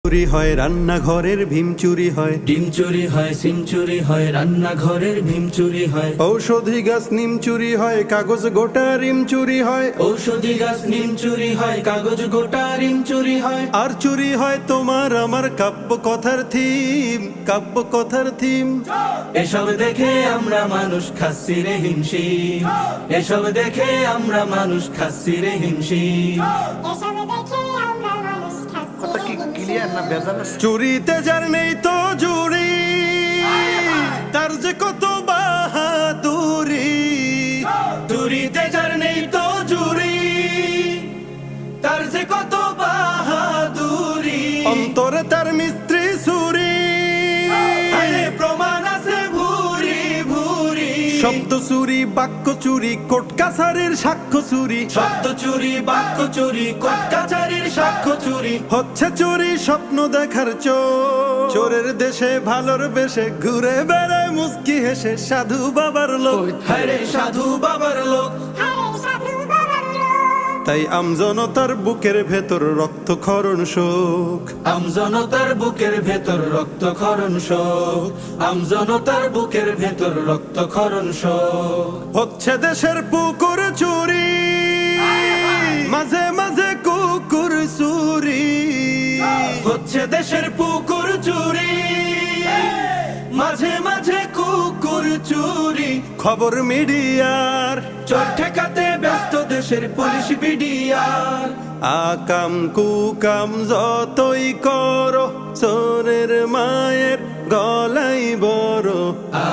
চুরি হয় রান্নাঘরের ভীম চুরি হয়, ডিম চুরি হয়, সিম চুরি হয়, রান্নাঘরের ভীম চুরি হয়। ঔষধি গাছ নিম চুরি হয়, কাগজ গোটা রিম চুরি হয়। ঔষধি গাছ নিম চুরি হয়, কাগজ গোটা রিম চুরি হয়। আর চুরি হয় তোমার আমার কাব্য কথার থিম, কাব্য কথার থিম। এসব দেখে আমরা মানুষ খাচ্ছি রে হিমশিম, এসব দেখে আমরা মানুষ খাচ্ছি রে হিমশিম। চুরিতে যার নেই তো জুড়ি, তার যে কত বাহাদুরি। চুরিতে যার নেই তো জুড়ি, তার যে কত বাহাদুরি। অন্তরে তার মিস্ত্রি ছুরি, প্রমাণ আছে ভুরি ভুরি। শব্দ চুরি, বাক্য চুরি, কোর্ট কাছারির সাক্ষ্য চুরি। শব্দ চুরি, বাক্য চুরি, কোর্ট কাছারির সাক্ষ্য চুরি। হচ্ছে চুরি স্বপ্ন দেখার চোর। চোরের দেশে ভালোর বেশে ঘুরে বেড়ায় মুস্কি হেসে সাধু বাবার লোক। হরে সাধু বাবার লোক। তাই আমজনতার বুকের ভেতর রক্তক্ষরণ শোক। আমজনতার বুকের ভেতর রক্তক্ষরণ শোক। আমজনতার বুকের ভেতর রক্তক্ষরণ শোক। হচ্ছে দেশের পুকুর চুরি, মাঝে মাঝে কুকুর চুরি। হচ্ছে দেশের পুকুর চুরি, মাঝে মাঝে কুকুর চুরি। খবর মিডিয়ার চোর ঠেকাতে ব্যস্ত দেশের পুলিশ বিডিআর। আকাম কুকাম যতই করো, চোরের মায়ের গলাই বড়।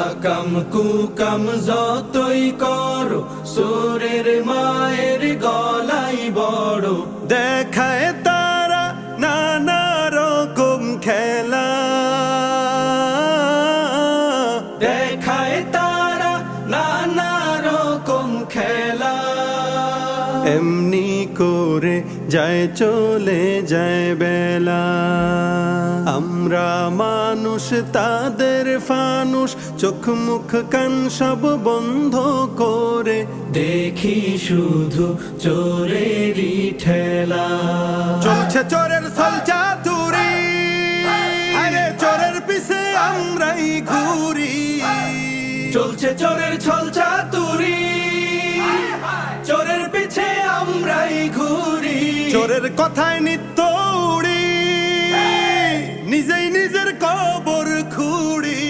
আকাম কুকাম যতই করো, চোরের মায়ের গলাই বড়। দেখায় তারা নানা রকম খেলা, দেখায় তারা নানা রকম খেলা। এমনি করে যায় চলে যায় বেলা। আমরা মানুষ তাদের ফানুষ, চোখ মুখ কান সব বন্ধ করে দেখি শুধু চোরেরই ঠেলা। চলছে চোরের ছলচাতুরি, আরে চোরের পিছে আমরাই ঘুরি। চলছে চোরের ছলচাতুরি, চোরের পিছে আমরাই ঘুরি। চোরের কথায় নিত্য উড়ি, নিজেই নিজের কবর খুঁড়ি।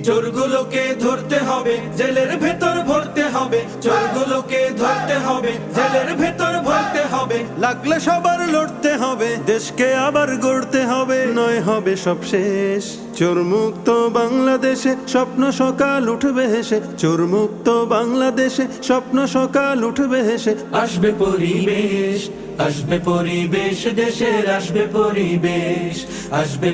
চোরগুলোকে ধরতে হবে, জেলের ভেতর ভরতে হবে। চোরগুলোকে ধরতে হবে, জেলের ভেতর ভরতে হবে। লাগলে সবার লড়তে হবে, দেশকে আবার গড়তে হবে। নয় হবে সব শেষ, চোর মুক্ত বাংলাদেশে স্বপ্ন সকাল উঠবে হেসে। চোর মুক্ত বাংলাদেশে স্বপ্ন সকাল উঠবে হেসে। আসবে পরিবেশ, আসবে পরিবেশ, দেশের আসবে পরিবেশ, আসবে